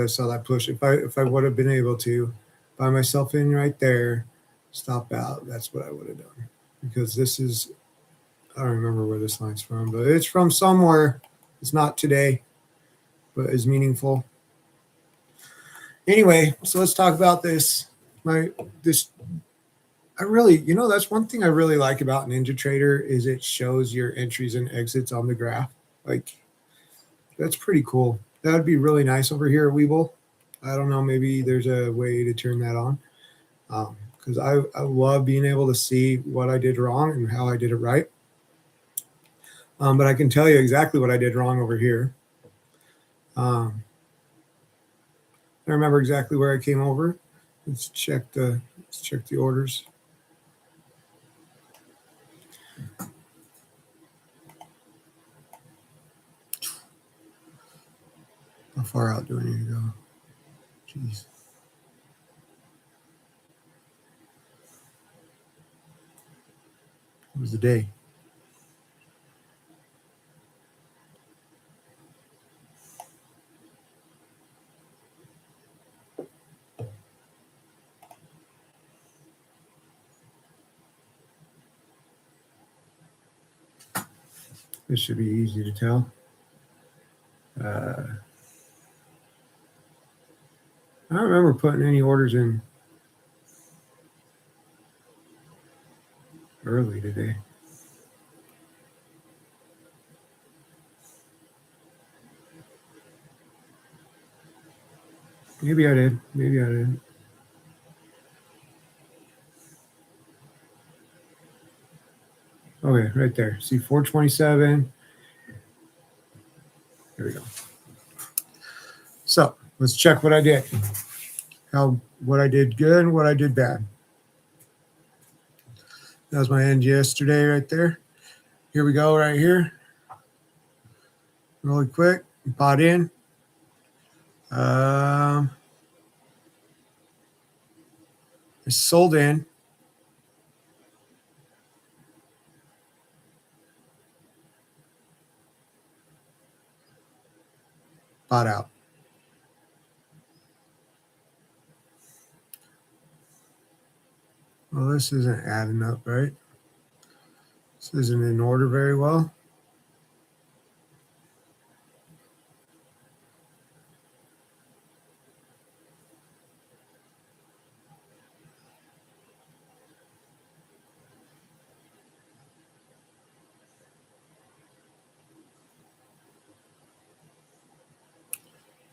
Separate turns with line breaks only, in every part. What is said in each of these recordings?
I saw that push. If I would have been able to buy myself in right there, stop out, that's what I would have done. Because this is, I don't remember where this line's from, but it's from somewhere. It's not today, but is meaningful. Anyway, so let's talk about this. I really, that's one thing I really like about NinjaTrader is it shows your entries and exits on the graph. Like, that's pretty cool. That would be really nice over here at Webull. I don't know, maybe there's a way to turn that on. Because I love being able to see what I did wrong and how I did it right. But I can tell you exactly what I did wrong over here. I remember exactly where I came over. Let's check the orders. How far out do I need to go? Jeez. What was the day? This should be easy to tell. I don't remember putting any orders in early today. Maybe I did. Maybe I didn't. Okay, right there. See 427. There we go. So let's check what I did. What I did good and what I did bad. That was my end yesterday right there. Here we go right here. Really quick. Bought in. I sold in. Bought out. Well, this isn't adding up, right? This isn't in order very well.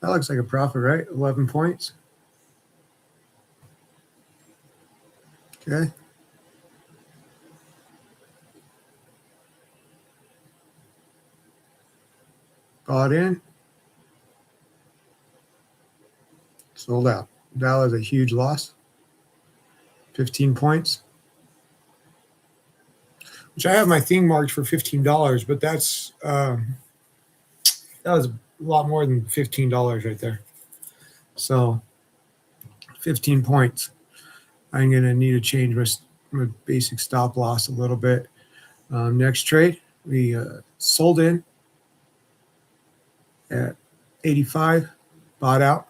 That looks like a profit, right? 11 points. Okay. Bought in. Sold out. That was a huge loss. 15 points. Which I have my thing marked for $15, but that was a lot more than $15 right there. So 15 points. I'm going to need to change my basic stop loss a little bit. Next trade, we sold in at 85, bought out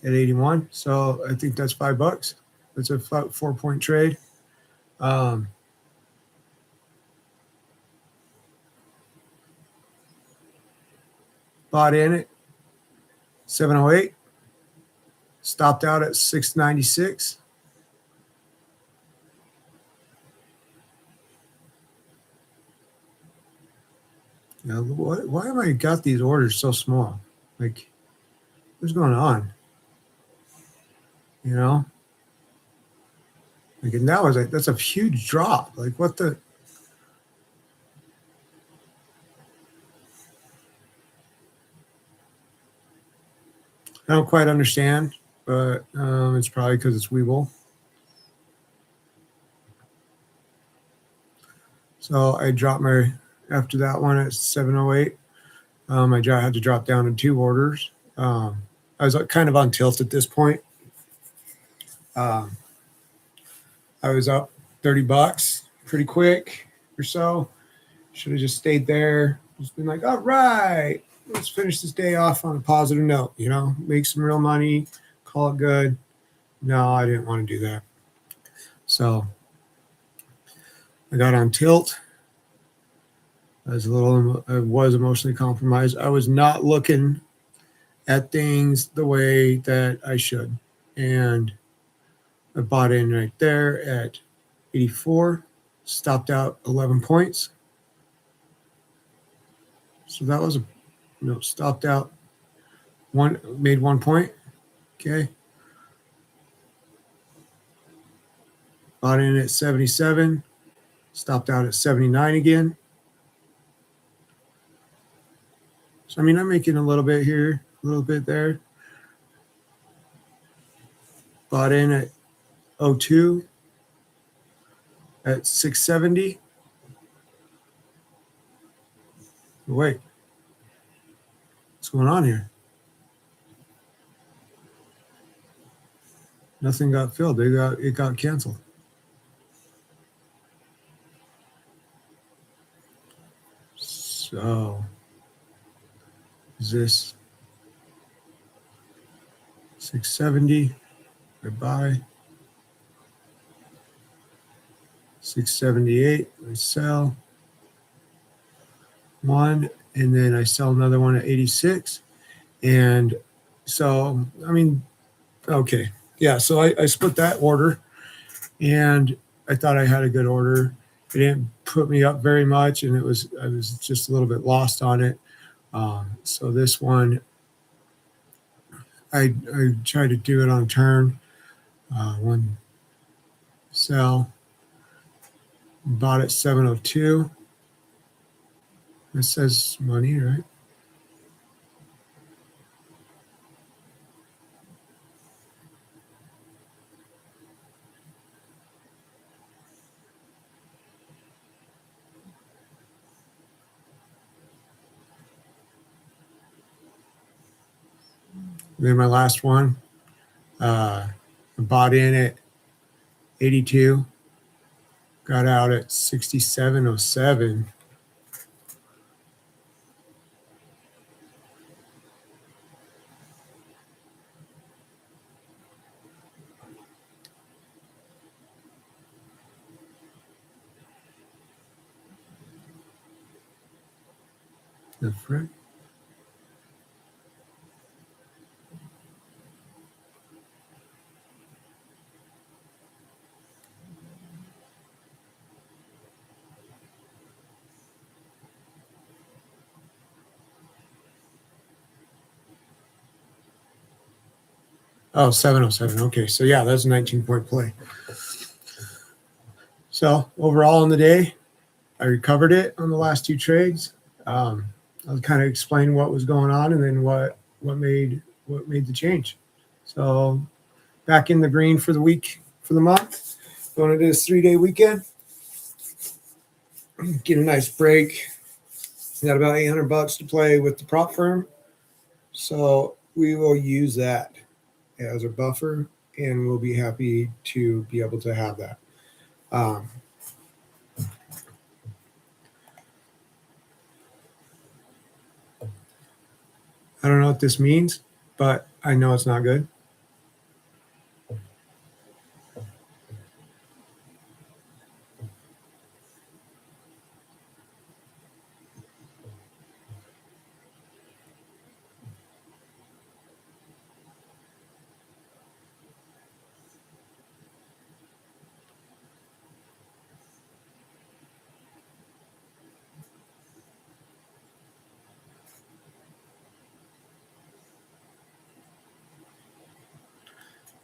at 81. So I think that's $5. That's a 4-point trade. Bought in at 708, stopped out at 696. Now, why am I got these orders so small? Like, what's going on? You know? Like, and that's a huge drop. Like, what the? I don't quite understand, but it's probably because it's Webull. So I dropped after that one at 708. I had to drop down to 2 orders. I was kind of on tilt at this point. I was up $30 pretty quick or so. Should have just stayed there. Just been like, all right. let's finish this day off on a positive note, make some real money, call it good. No, I didn't want to do that. So I got on tilt. I was emotionally compromised. I was not looking at things the way that I should. And I bought in right there at 84, stopped out 11 points. So that was stopped out made 1 point. Okay. Bought in at 77, stopped out at 79 again. So, I'm making a little bit here, a little bit there. Bought in at 02 at 670. Wait, what's going on here? Nothing got filled. It got canceled. So is this 670? I buy 678. I sell one, and then I sell another one at 86. And so, okay. Yeah, so I split that order, and I thought I had a good order. It didn't put me up very much, and I was just a little bit lost on it. So this one, I tried to do it on turn. One sell, bought at 702. It says money, right? Then my last one, I bought in at 82, got out at 6707. The frick? Oh, 707. Okay, so yeah, that's a 19-point play. So overall in the day, I recovered it on the last two trades. I'll kind of explain what was going on and then what made the change. So back in the green for the week, for the month, going into this 3-day weekend. Get a nice break. Got about $800 to play with the prop firm. So we will use that as a buffer, and we'll be happy to be able to have that. I don't know what this means, but I know it's not good.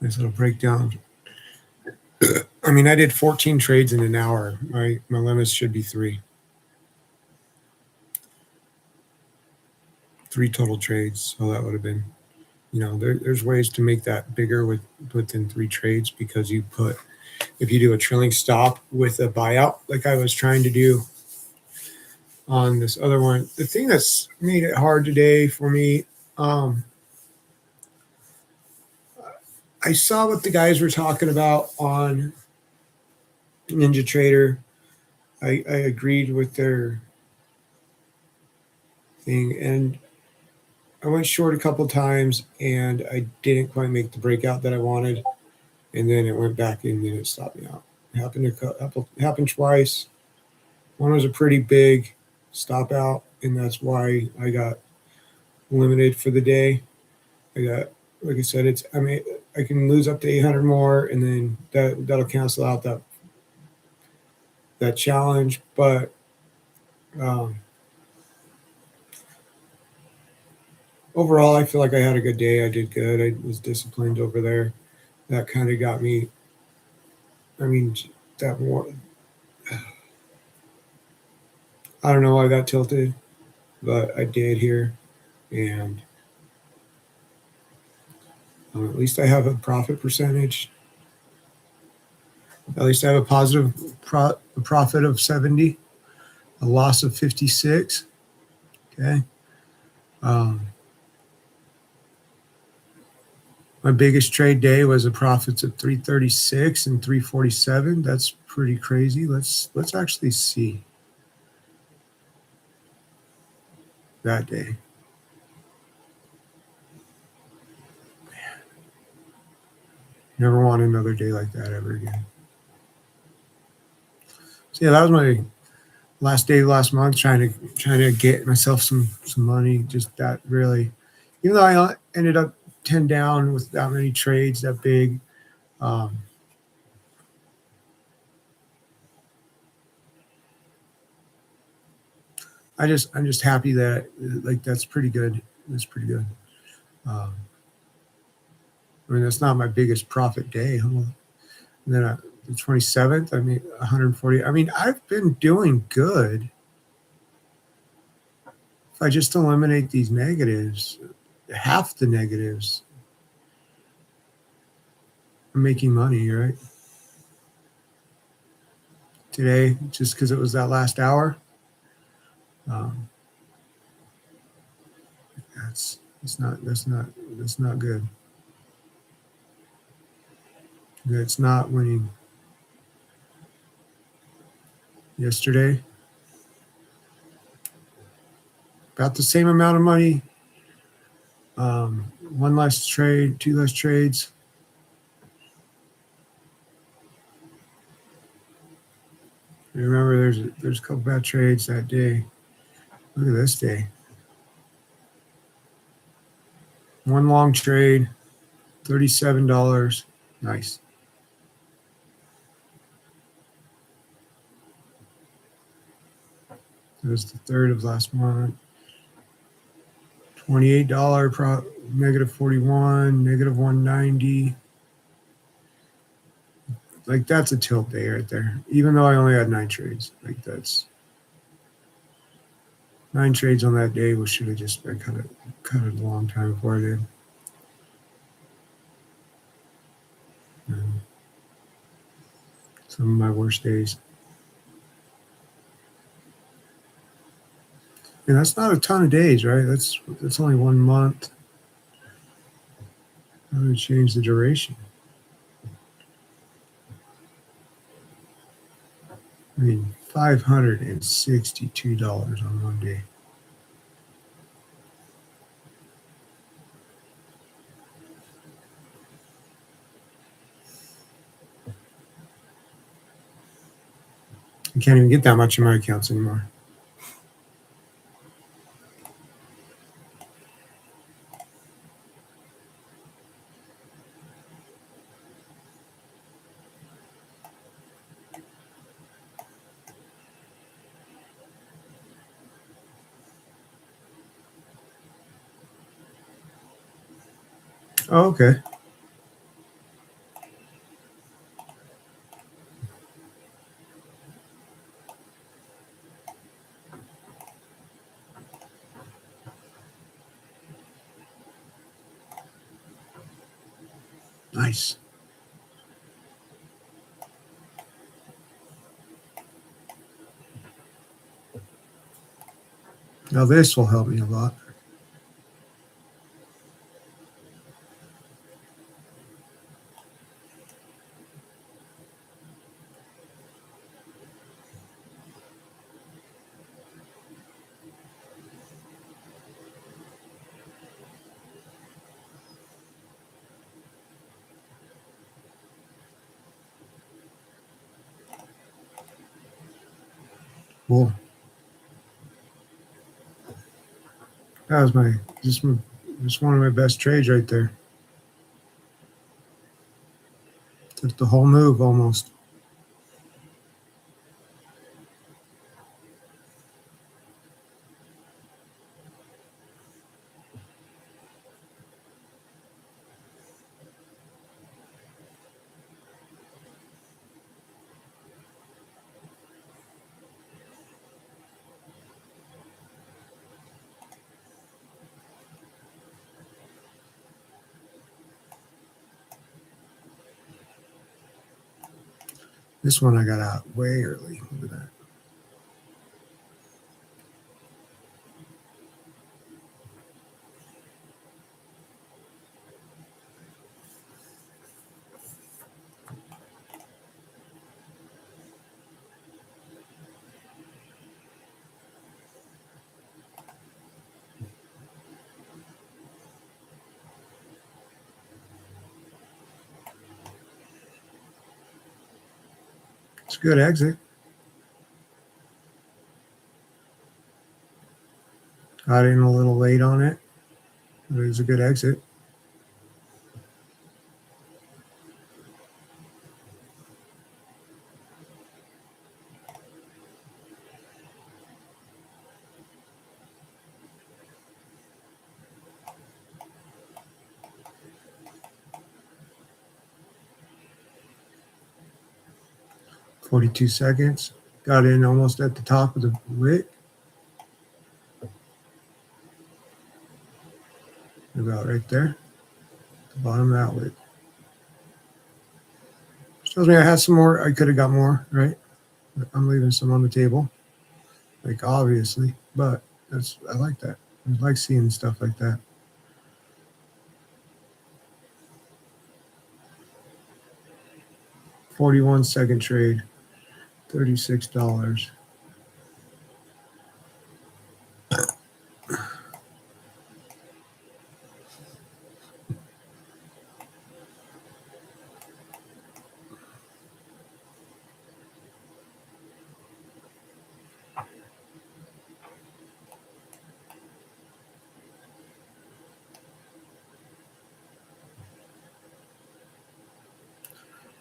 Nice little breakdown. I did 14 trades in an hour. My limits should be 3. 3 total trades. So that would have been, there's ways to make that bigger within 3 trades, because if you do a trailing stop with a buyout, like I was trying to do on this other one, the thing that's made it hard today for me, I saw what the guys were talking about on NinjaTrader. I agreed with their thing, and I went short a couple times and I didn't quite make the breakout that I wanted, and then it went back in and it stopped me out. It happened twice. One was a pretty big stop out, and that's why I got limited for the day. I got, like I said, I can lose up to 800 more, and then that'll cancel out that challenge. But um, overall, I feel like I had a good day. I did good. I was disciplined over there. That kind of got me. I mean, that more. I don't know why I got tilted, but I did here, and at least I have a profit percentage. At least I have a positive profit of 70, a loss of 56. Okay. Um, my biggest trade day was a profits of 336 and 347. That's pretty crazy. Let's actually see that day. Never want another day like that ever again. So yeah, that was my last day last month, trying to get myself some money. Just that really, even though I ended up 10 down with that many trades that big. Um, I'm just happy that like that's pretty good. That's pretty good. Um, I mean, that's not my biggest profit day. Huh? And then the 27th, I mean, 140. I mean, I've been doing good. If I just eliminate these negatives, half the negatives, I'm making money, right? Today, just because it was that last hour. Um, that's not good. It's not winning. Yesterday, about the same amount of money. One less trade, two less trades. Remember, there's a couple bad trades that day. Look at this day. One long trade, $37. Nice. That was the third of last month. $28 negative 41, negative 190. Like that's a tilt day right there. Even though I only had 9 trades, like that's 9 trades on that day. Should have just been cut it a long time before I did. Some of my worst days. And that's not a ton of days, right? That's only 1 month. I'm going to change the duration. I mean, $562 on one day. I can't even get that much in my accounts anymore. Oh, okay. Nice. Now this will help me a lot. Cool. That was just one of my best trades right there. Took the whole move almost. This one I got out way early. Look at that. It's a good exit. Got in a little late on it, but it was a good exit. $42 seconds. Got in almost at the top of the wick. About right there. The bottom of that wick. Shows me I had some more. I could have got more, right? I'm leaving some on the table. Like obviously, but I like that. I like seeing stuff like that. $41 trade, $36.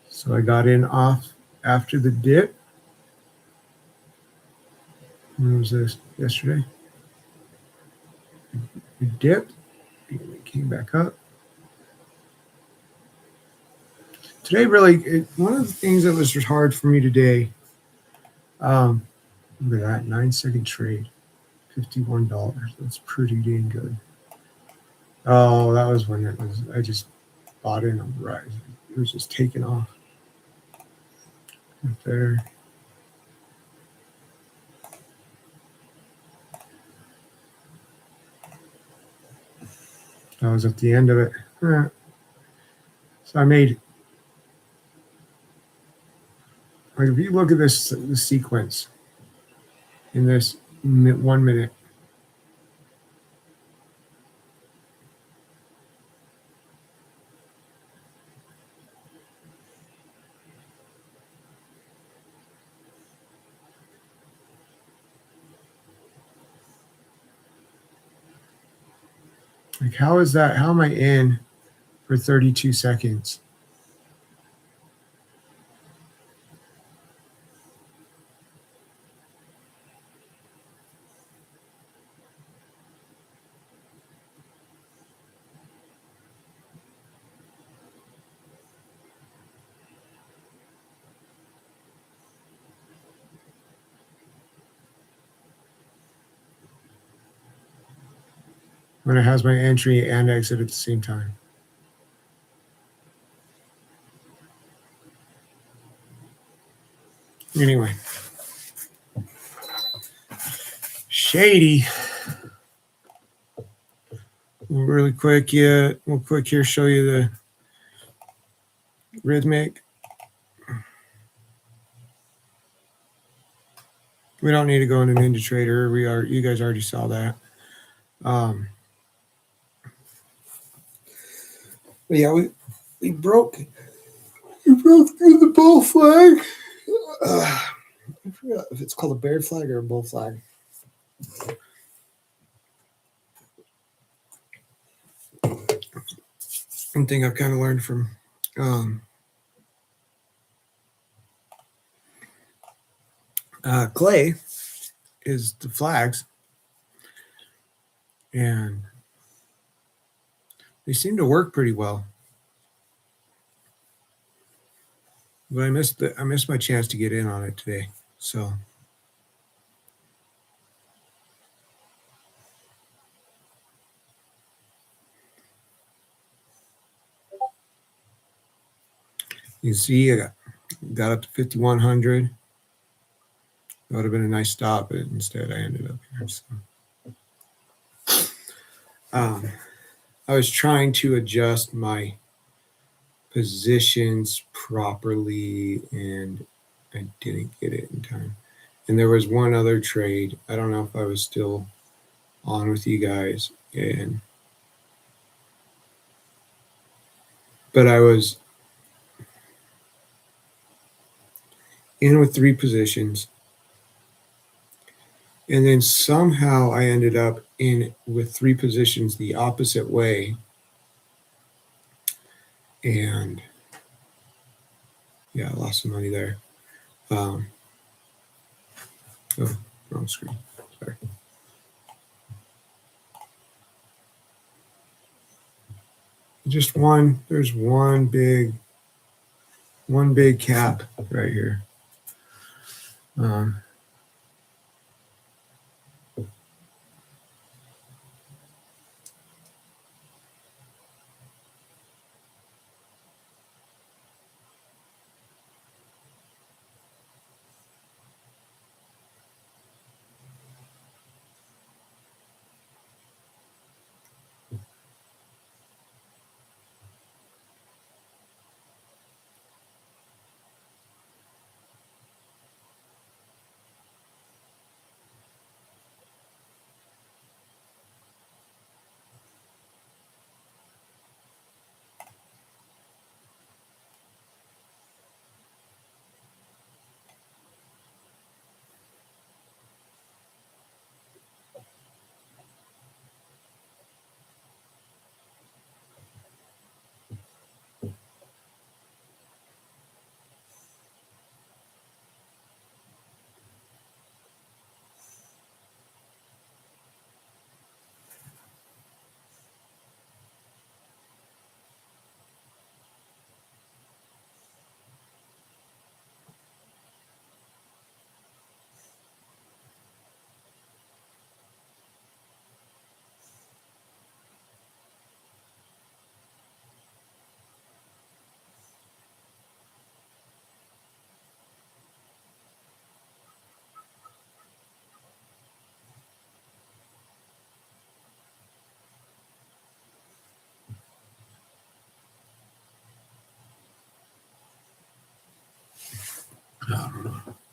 So I got in off after the dip. When was this? Yesterday? It dipped. It came back up. Today, really, one of the things that was hard for me today, look at that, 9-second trade, $51. That's pretty dang good. Oh, that was when I just bought in on the rise. It was just taking off. Right there. That was at the end of it. So I made, like, if you look at the sequence in this 1 minute, like, how is that? How am I in for 32 seconds? When it has my entry and exit at the same time. Anyway, shady. Really quick, we'll quick here show you the rhythmic. We don't need to go into NinjaTrader. You guys already saw that. But yeah, we broke through the bull flag. forget if it's called a bear flag or a bull flag. One thing I've kind of learned from Clay is the flags, and they seem to work pretty well. But I missed my chance to get in on it today. So you see, I got up to 5,100. That would have been a nice stop, but instead I ended up here. So. I was trying to adjust my positions properly, and I didn't get it in time. And there was one other trade. I don't know if I was still on with you guys, but I was in with 3 positions, and then somehow I ended up in with 3 positions the opposite way, and yeah, I lost some money there. Oh, wrong screen. Sorry. Just one. There's one big cap right here. I don't know.